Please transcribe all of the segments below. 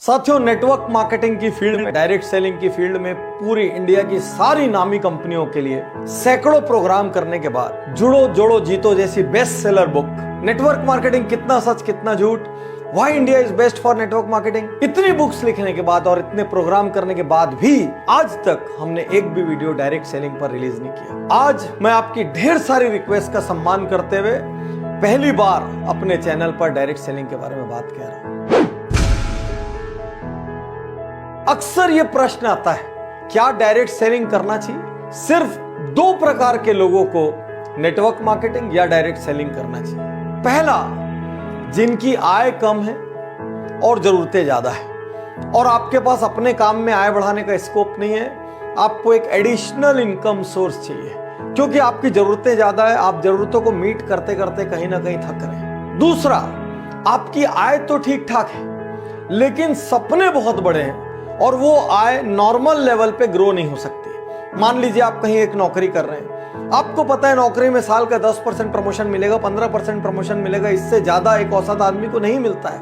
साथियों, network marketing की field में, डायरेक्ट सेलिंग की फील्ड में पूरी इंडिया की सारी नामी कंपनियों के लिए सैकड़ों प्रोग्राम करने के बाद जुड़ो जोड़ो जीतो जैसी best seller book, network marketing कितना सच कितना झूठ, why India is best for network marketing, इतनी बुक्स लिखने के बाद और इतने प्रोग्राम करने के बाद भी आज तक हमने एक भी वीडियो डायरेक्ट सेलिंग पर रिलीज नहीं किया। आज मैं आपकी ढेर सारी रिक्वेस्ट का सम्मान करते हुए पहली बार अपने चैनल पर डायरेक्ट सेलिंग के बारे में बात कह रहा हूं। अक्सर यह प्रश्न आता है, क्या डायरेक्ट सेलिंग करना चाहिए? सिर्फ दो प्रकार के लोगों को नेटवर्क मार्केटिंग या डायरेक्ट सेलिंग करना चाहिए। पहला, जिनकी आय कम है और जरूरतें ज्यादा है और आपके पास अपने काम में आय बढ़ाने का स्कोप नहीं है, आपको एक एडिशनल इनकम सोर्स चाहिए क्योंकि आपकी जरूरतें ज्यादा है, आप जरूरतों को मीट करते करते कहीं ना कहीं थक रहे हैं। दूसरा, आपकी आय तो ठीक ठाक है लेकिन सपने बहुत बड़े हैं और वो आय नॉर्मल लेवल पे ग्रो नहीं हो सकती। मान लीजिए आप कहीं एक नौकरी कर रहे हैं, आपको पता है नौकरी में साल का 10% प्रमोशन मिलेगा, 15% प्रमोशन मिलेगा, इससे ज्यादा एक औसत आदमी को नहीं मिलता है।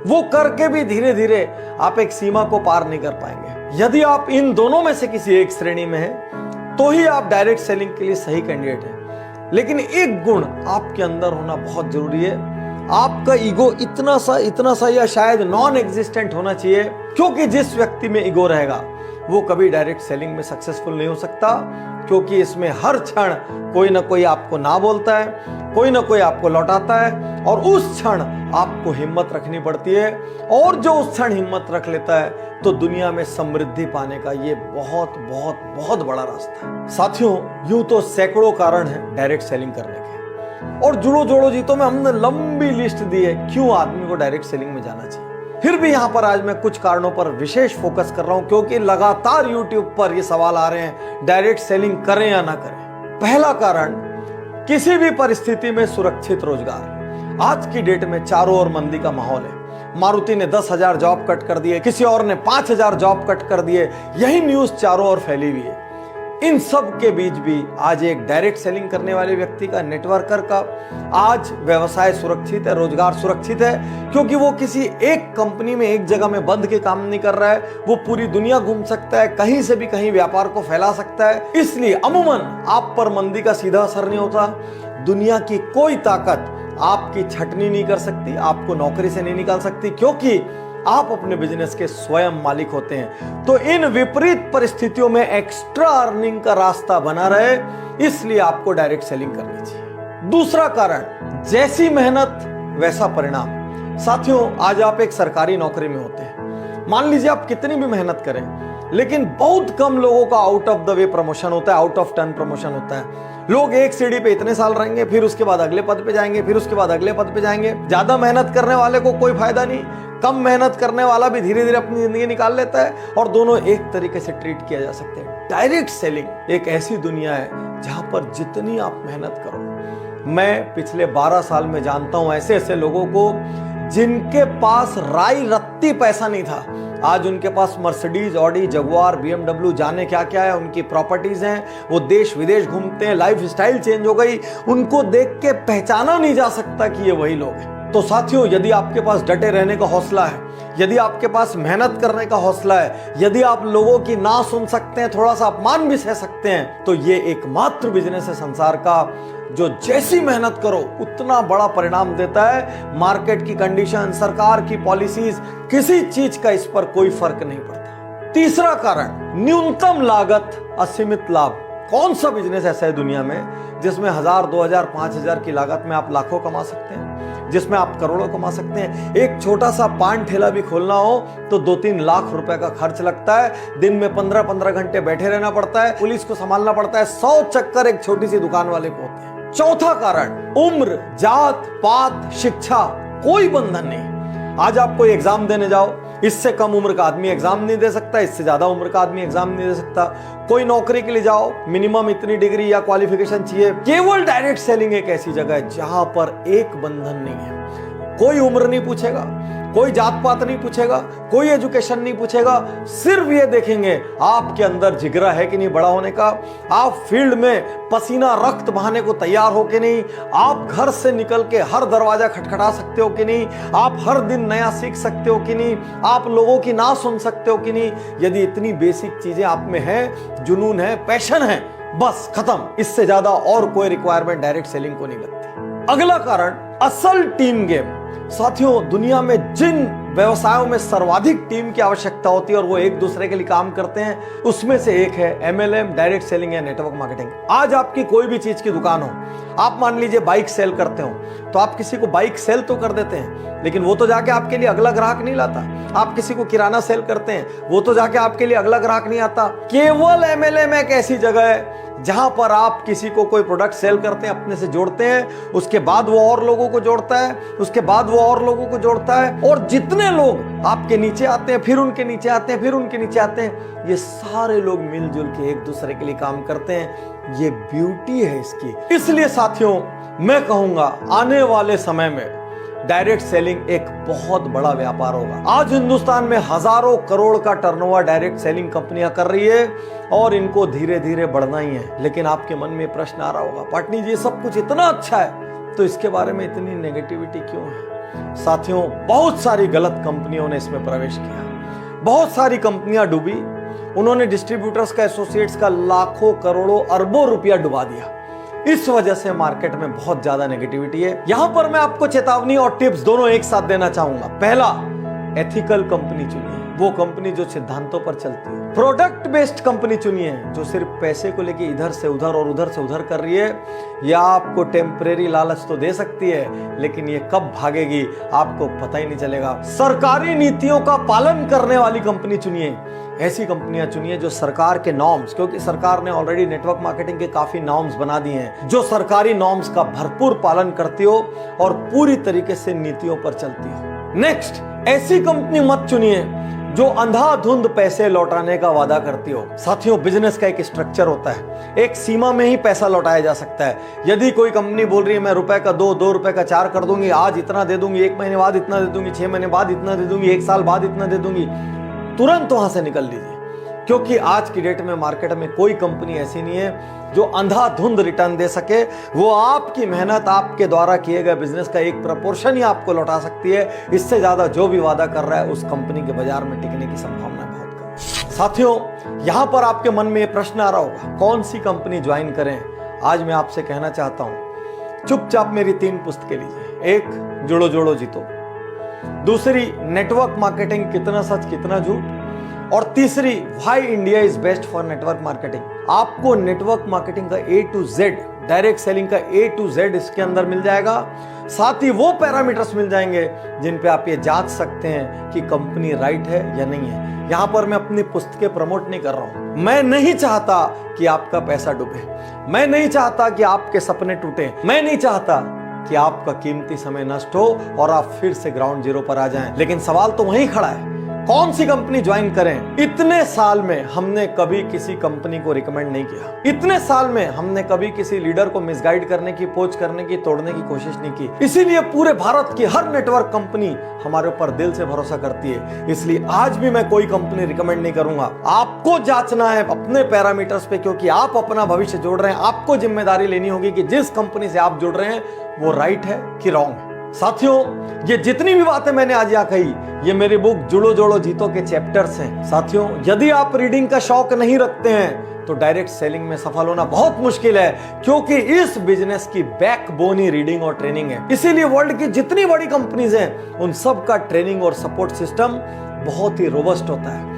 वो करके भी धीरे धीरे आप एक सीमा को पार नहीं कर पाएंगे। यदि आप इन दोनों में से किसी एक श्रेणी में हैं, तो ही आप डायरेक्ट सेलिंग के लिए सही कैंडिडेट हैं। लेकिन एक गुण आपके अंदर होना बहुत जरूरी है, आपका ईगो इतना सा या शायद नॉन एग्जिस्टेंट होना चाहिए, क्योंकि जिस व्यक्ति में ईगो रहेगा वो कभी डायरेक्ट सेलिंग में सक्सेसफुल नहीं हो सकता, क्योंकि इसमें हर क्षण कोई ना कोई आपको ना बोलता है, कोई ना कोई आपको लौटाता है और उस क्षण आपको हिम्मत रखनी पड़ती है। और जो उस क्षण हिम्मत रख लेता है तो दुनिया में समृद्धि पाने का ये बहुत बहुत बहुत बड़ा रास्ता है। साथियों, यूं तो सैकड़ों कारण है डायरेक्ट सेलिंग करने के, और जुड़ो जोड़ो जीतो में हमने लंबी लिस्ट दी है क्यों आदमी को डायरेक्ट सेलिंग में जाना चाहिए। फिर भी यहां पर आज मैं कुछ कारणों पर विशेष फोकस कर रहा हूं क्योंकि लगातार YouTube पर ये सवाल आ रहे हैं, डायरेक्ट सेलिंग करें या ना करें। पहला कारण, किसी भी परिस्थिति में सुरक्षित रोजगार। आज की डेट में चारों ओर मंदी का माहौल है। मारुति ने 10,000 जॉब कट कर दिए, किसी और ने 5,000 जॉब कट कर दिए, यही न्यूज चारों ओर फैली हुई है। इन सब के बीच भी आज एक डायरेक्ट सेलिंग करने वाले व्यक्ति का, नेटवर्कर का आज व्यवसाय सुरक्षित है, रोजगार सुरक्षित है, क्योंकि वो किसी एक कंपनी में एक जगह में बंद के काम नहीं कर रहा है। वो पूरी दुनिया घूम सकता है, कहीं से भी कहीं व्यापार को फैला सकता है। इसलिए अमूमन आप पर मंदी का सीधा असर नहीं होता। दुनिया की कोई ताकत आपकी छटनी नहीं कर सकती, आपको नौकरी से नहीं निकाल सकती, क्योंकि आप अपने बिजनेस के स्वयं मालिक होते हैं। तो इन विपरीत परिस्थितियों में एक्स्ट्रा अर्निंग का रास्ता बना रहे, इसलिए आपको डायरेक्ट सेलिंग करनी चाहिए। दूसरा कारण, जैसी मेहनत वैसा परिणाम। साथियों, आज आप एक सरकारी नौकरी में होते हैं, मान लीजिए आप कितनी भी मेहनत करें, लेकिन बहुत कम लोगों का out of the way promotion होता है, आउट ऑफ टर्न प्रमोशन होता है। लोग एक सीढ़ी पे इतने साल रहेंगे, फिर उसके बाद अगले पद पे जाएंगे, फिर उसके बाद अगले पद पे जाएंगे। ज्यादा मेहनत करने वाले को कोई फायदा नहीं, कम मेहनत करने वाला भी धीरे धीरे अपनी जिंदगी निकाल लेता है और दोनों एक तरीके से ट्रीट किया जा सकते हैं। डायरेक्ट सेलिंग एक ऐसी दुनिया है जहां पर जितनी आप मेहनत करो, मैं पिछले 12 साल में जानता हूं ऐसे ऐसे लोगों को जिनके पास राई रत्ती पैसा नहीं था, आज उनके पास मर्सिडीज, ऑडी, जगुआर, BMW, जाने क्या क्या है, उनकी प्रॉपर्टीज हैं, वो देश विदेश घूमते हैं, लाइफ स्टाइल चेंज हो गई, उनको देख के पहचाना नहीं जा सकता कि ये वही लोग हैं। तो साथियों, यदि आपके पास डटे रहने का हौसला है, यदि आपके पास मेहनत करने का हौसला है, यदि आप लोगों की ना सुन सकते हैं, थोड़ा सा अपमान भी सह सकते हैं, तो ये एकमात्र बिजनेस है संसार का जो जैसी मेहनत करो उतना बड़ा परिणाम देता है। मार्केट की कंडीशन, सरकार की पॉलिसीज, किसी चीज का इस पर कोई फर्क नहीं पड़ता। तीसरा कारण, न्यूनतम लागत असीमित लाभ। कौन सा बिजनेस ऐसा है दुनिया में जिसमें 1,000, 2,000, 5,000 की लागत में आप लाखों कमा सकते हैं, जिसमें आप करोड़ों कमा सकते हैं? एक छोटा सा पान ठेला भी खोलना हो तो 2-3 लाख रुपए का खर्च लगता है, दिन में 15-15 घंटे बैठे रहना पड़ता है, पुलिस को संभालना पड़ता है, 100 चक्कर एक छोटी सी दुकान वाले को होते हैं। चौथा कारण, उम्र, जात पात, शिक्षा, कोई बंधन नहीं। आज आप कोई एग्जाम देने जाओ, इससे कम उम्र का आदमी एग्जाम नहीं दे सकता, इससे ज्यादा उम्र का आदमी एग्जाम नहीं दे सकता। कोई नौकरी के लिए जाओ, मिनिमम इतनी डिग्री या क्वालिफिकेशन चाहिए। केवल डायरेक्ट सेलिंग एक ऐसी जगह है जहां पर एक बंधन नहीं है, कोई उम्र नहीं पूछेगा, कोई जात पात नहीं पूछेगा, कोई एजुकेशन नहीं पूछेगा, सिर्फ ये देखेंगे आपके अंदर जिगरा है कि नहीं बड़ा होने का, आप फील्ड में पसीना रक्त बहाने को तैयार हो कि नहीं, आप घर से निकल के हर दरवाजा खटखटा सकते हो कि नहीं, आप हर दिन नया सीख सकते हो कि नहीं, आप लोगों की ना सुन सकते हो कि नहीं। यदि इतनी बेसिक चीजें आप में है, जुनून है, पैशन है, बस खत्म। इससे ज्यादा और कोई रिक्वायरमेंट डायरेक्ट सेलिंग को नहीं लगती। अगला कारण, असल टीम गेम। साथियों, दुनिया में जिन व्यवसायों में सर्वाधिक टीम की आवश्यकता होती है और वो एक दूसरे के लिए काम करते हैं, उसमें से एक है MLM, डायरेक्ट सेलिंग या नेटवर्क मार्केटिंग। आज आपकी कोई भी चीज की दुकान हो, आप मान लीजिए बाइक सेल करते हो, तो आप किसी को बाइक सेल तो कर देते हैं, लेकिन वो तो जाके आपके लिए अगला ग्राहक नहीं लाता। आप किसी को किराना सेल करते हैं, वो तो जाके आपके लिए अगला ग्राहक नहीं आता। केवल MLM एक ऐसी जगह है जहां पर आप किसी को कोई प्रोडक्ट सेल करते हैं, अपने से जोड़ते हैं, उसके बाद वो और लोगों को जोड़ता है, उसके बाद वो और लोगों को जोड़ता है, और जितने लोग आपके नीचे आते हैं, फिर उनके नीचे आते हैं, फिर उनके नीचे आते हैं, ये सारे लोग मिलजुल के एक दूसरे के लिए काम करते हैं। ये ब्यूटी है इसकी। इसलिए साथियों, मैं कहूंगा आने वाले समय में डायरेक्ट सेलिंग एक बहुत बड़ा व्यापार होगा। आज हिंदुस्तान में हजारों करोड़ का टर्नओवर डायरेक्ट सेलिंग कंपनियां कर रही है और इनको धीरे धीरे बढ़ना ही है। लेकिन आपके मन में प्रश्न आ रहा होगा, पाटनी जी सब कुछ इतना अच्छा है तो इसके बारे में इतनी नेगेटिविटी क्यों है? साथियों, बहुत सारी गलत कंपनियों ने इसमें प्रवेश किया, बहुत सारी कंपनियां डूबी, उन्होंने डिस्ट्रीब्यूटर्स का, एसोसिएट्स का लाखों करोड़ों अरबों रुपया डुबा दिया। इस वजह से मार्केट में बहुत ज्यादा नेगेटिविटी है। यहां पर मैं आपको चेतावनी और टिप्स दोनों एक साथ देना चाहूंगा। पहला, एथिकल कंपनी चुनिए, वो कंपनी जो सिद्धांतों पर चलती है। प्रोडक्ट बेस्ड कंपनी चुनिए, जो सिर्फ पैसे को लेके इधर से उधर और उधर से उधर कर रही है। या आपको टेम्परेरी लालच तो दे सकती है, लेकिन ये कब भागेगी आपको पता ही नहीं चलेगा। सरकारी नीतियों का पालन करने वाली कंपनी चुनिए, ऐसी कंपनियां चुनिए जो सरकार के नॉर्म्स, क्योंकि सरकार ने ऑलरेडी नेटवर्क मार्केटिंग के काफी नॉर्म्स बना दिए हैं, जो सरकारी नॉर्म्स का भरपूर पालन करती हो और पूरी तरीके से नीतियों पर चलती हो। नेक्स्ट, ऐसी कंपनी मत चुनिए जो अंधाधुंध पैसे लौटाने का वादा करती हो। साथियों, बिजनेस का एक स्ट्रक्चर होता है, एक सीमा में ही पैसा लौटाया जा सकता है। यदि कोई कंपनी बोल रही है मैं रुपए का 2 रुपए का 4 कर दूंगी, आज इतना दे दूंगी, 1 महीने बाद इतना दे दूंगी, 6 महीने बाद इतना दे दूंगी, 1 साल बाद इतना दे दूंगी, तुरंत वहां से निकल लीजिए। क्योंकि आज की डेट में मार्केट में कोई कंपनी ऐसी नहीं है जो अंधाधुंध रिटर्न दे सके। वो आपकी मेहनत, आपके द्वारा किए गए बिजनेस का एक प्रपोर्शन ही आपको लौटा सकती है। इससे ज्यादा जो भी वादा कर रहा है उस कंपनी के बाजार में टिकने की संभावना बहुत कम है। साथियों, यहां पर आपके मन में ये प्रश्न आ रहा होगा, कौन सी कंपनी ज्वाइन करें? आज मैं आपसे कहना चाहता हूं, चुपचाप मेरी 3 पुस्तकें लीजिए। एक, जुड़ो जोड़ो जीतो। दूसरी, नेटवर्क मार्केटिंग, कितना सच कितना झूठ। और तीसरी, why India is best for network marketing. आपको नेटवर्क मार्केटिंग का A to Z, direct selling का A to Z इसके अंदर मिल जाएगा। साथ ही वो पैरामीटर्स मिल जाएंगे जिन पे आप ये जांच सकते हैं कि कंपनी राइट है या नहीं है। यहां पर मैं अपनी पुस्तकें प्रमोट नहीं कर रहा हूं। मैं नहीं चाहता कि आपका पैसा डूबे, मैं नहीं चाहता कि आपके सपने टूटे, मैं नहीं चाहता कि आपका कीमती समय नष्ट हो और आप फिर से ग्राउंड जीरो पर आ जाएं। लेकिन सवाल तो वहीं खड़ा है, कौन सी कंपनी ज्वाइन करें? इतने साल में हमने कभी किसी कंपनी को रिकमेंड नहीं किया। इतने साल में हमने कभी किसी लीडर को मिसगाइड करने की, पोच करने की, तोड़ने की कोशिश नहीं की। इसीलिए पूरे भारत की हर नेटवर्क कंपनी हमारे ऊपर दिल से भरोसा करती है। इसलिए आज भी मैं कोई कंपनी रिकमेंड नहीं करूंगा। आपको जांचना है अपने पैरामीटर्स पे, क्योंकि आप अपना भविष्य जोड़ रहे हैं। आपको जिम्मेदारी लेनी होगी कि जिस कंपनी से आप जुड़ रहे हैं वो राइट है कि रॉन्ग है। साथियों, ये जितनी भी बातें मैंने आज यहाँ कही, ये मेरी बुक जुड़ो जोड़ो जीतो के चैप्टर्स हैं। साथियों, यदि आप रीडिंग का शौक नहीं रखते हैं तो डायरेक्ट सेलिंग में सफल होना बहुत मुश्किल है, क्योंकि इस बिजनेस की बैकबोन ही रीडिंग और ट्रेनिंग है। इसीलिए वर्ल्ड की जितनी बड़ी कंपनीज हैं उन सब का ट्रेनिंग और सपोर्ट सिस्टम बहुत ही रोबस्ट होता है।